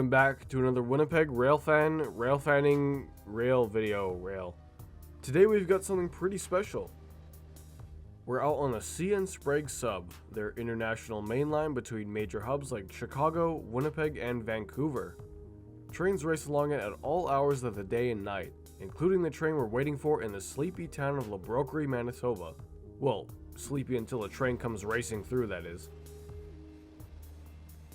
Welcome back to another Winnipeg rail fanning video. Today we've got something pretty special. We're out on a CN Sprague sub, their international mainline between major hubs like Chicago, Winnipeg, and Vancouver. Trains race along it at all hours of the day and night, including the train we're waiting for in the sleepy town of Locomotives, Manitoba. Well, sleepy until a train comes racing through, that is.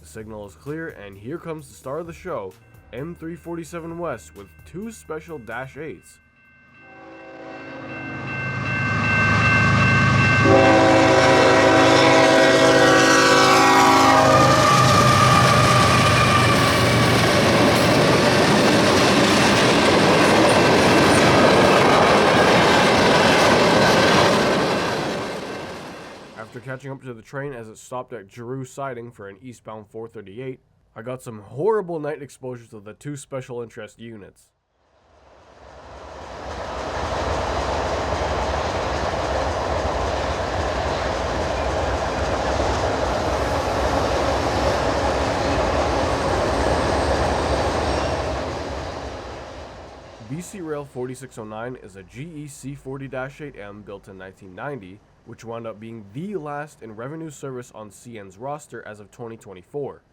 The signal is clear, and here comes the star of the show, M347 West with two special Dash 8s. After catching up to the train as it stopped at Giroux siding for an eastbound 438, I got some horrible night exposures of the two special interest units. BC Rail 4609 is a GE C40-8M built in 1990, which wound up being the last in revenue service on CN's roster as of 2024.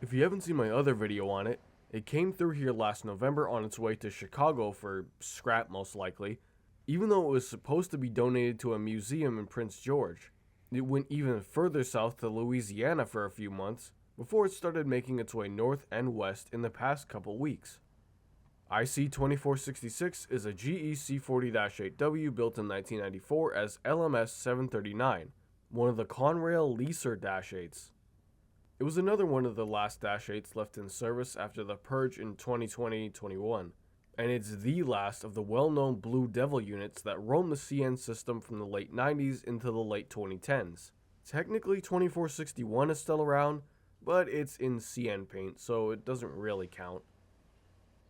If you haven't seen my other video on it, it came through here last November on its way to Chicago for scrap most likely, even though it was supposed to be donated to a museum in Prince George. It went even further south to Louisiana for a few months, before it started making its way north and west in the past couple weeks. IC-2466 is a GE C40-8W built in 1994 as LMS 739, one of the Conrail leaser Dash 8s. It was another one of the last Dash 8s left in service after the purge in 2020-21, and it's the last of the well-known Blue Devil units that roamed the CN system from the late 90s into the late 2010s. Technically 2461 is still around, but it's in CN paint, so it doesn't really count.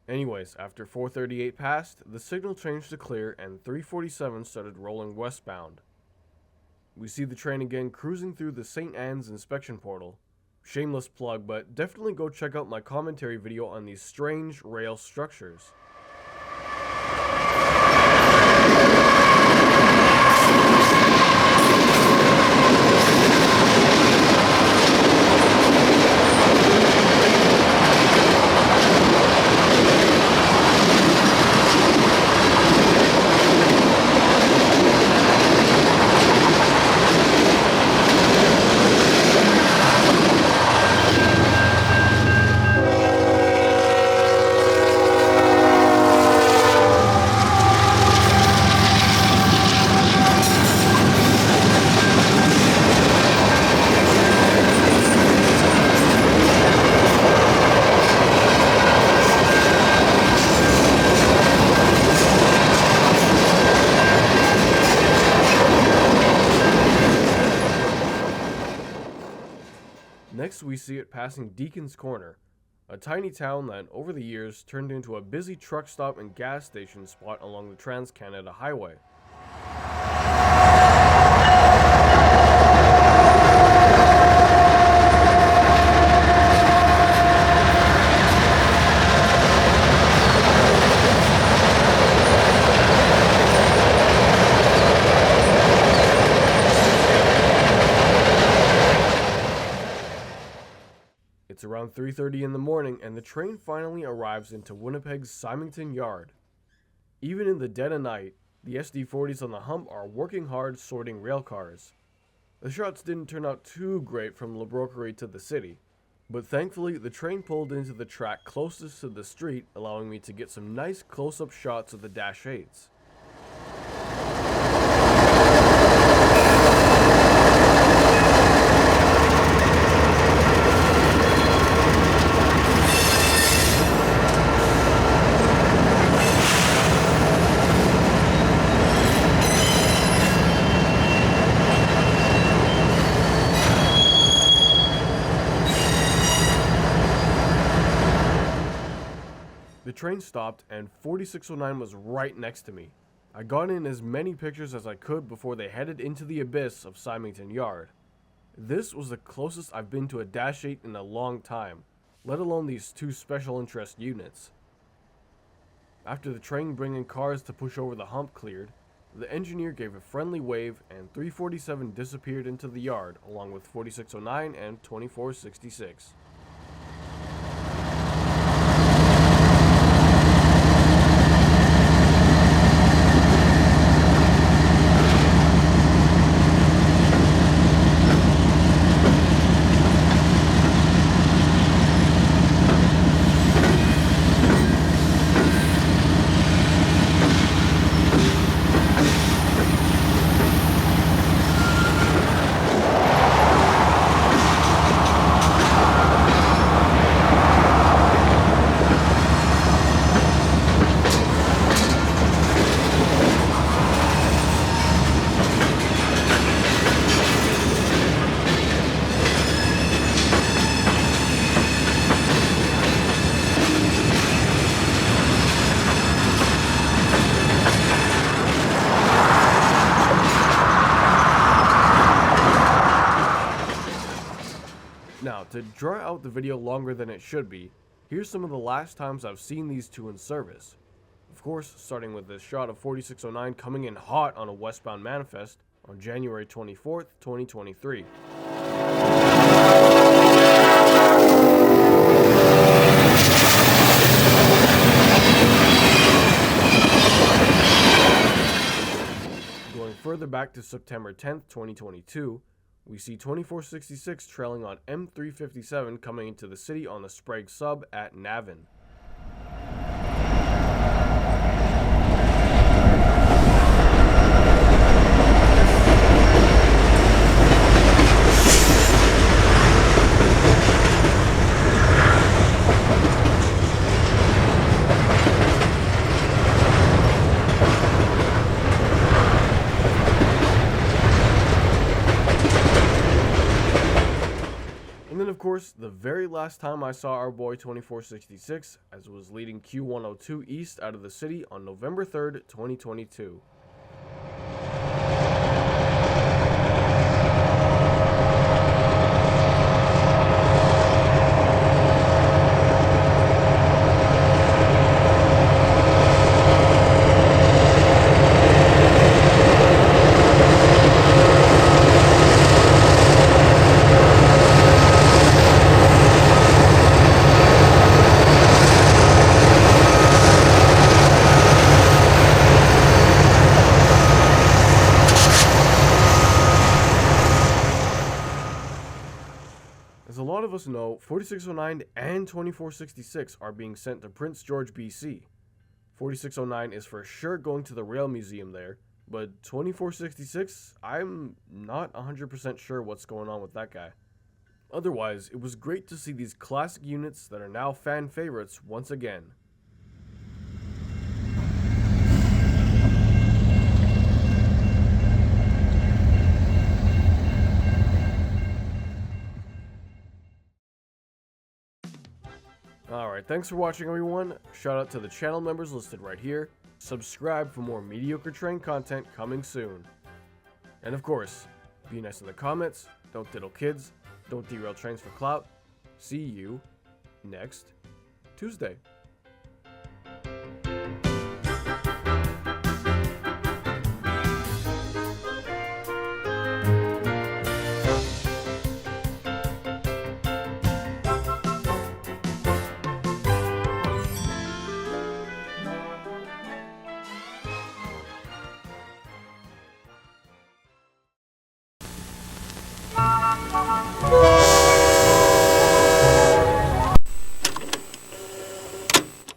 Anyways, after 438 passed, the signal changed to clear and 347 started rolling westbound. We see the train again cruising through the St. Anne's inspection portal. Shameless plug, but definitely go check out my commentary video on these strange rail structures. Next we see it passing Deacon's Corner, a tiny town that over the years turned into a busy truck stop and gas station spot along the Trans-Canada Highway. It's around 3:30 in the morning and the train finally arrives into Winnipeg's Symington Yard. Even in the dead of night, the SD40s on the hump are working hard sorting rail cars. The shots didn't turn out too great from Locomotives to the city, but thankfully the train pulled into the track closest to the street, allowing me to get some nice close-up shots of the Dash 8s. The train stopped and 4609 was right next to me. I got in as many pictures as I could before they headed into the abyss of Symington Yard. This was the closest I've been to a Dash 8 in a long time, let alone these two special interest units. After the train bringing cars to push over the hump cleared, the engineer gave a friendly wave and 347 disappeared into the yard along with 4609 and 2466. Now, to draw out the video longer than it should be, here's some of the last times I've seen these two in service. Of course, starting with this shot of 4609 coming in hot on a westbound manifest on January 24th, 2023. Going further back to September 10th, 2022, we see 2466 trailing on M347 coming into the city on the Sprague sub at Navan. And then of course, the very last time I saw our boy 2466 as it was leading Q102 east out of the city on November 3rd, 2022. As a lot of us know, 4609 and 2466 are being sent to Prince George, BC. 4609 is for sure going to the Rail Museum there, but 2466, I'm not 100% sure what's going on with that guy. Otherwise, it was great to see these classic units that are now fan favorites once again. Alright, thanks for watching everyone. Shout out to the channel members listed right here. Subscribe for more mediocre train content coming soon. And of course, be nice in the comments, don't diddle kids, don't derail trains for clout. See you next Tuesday.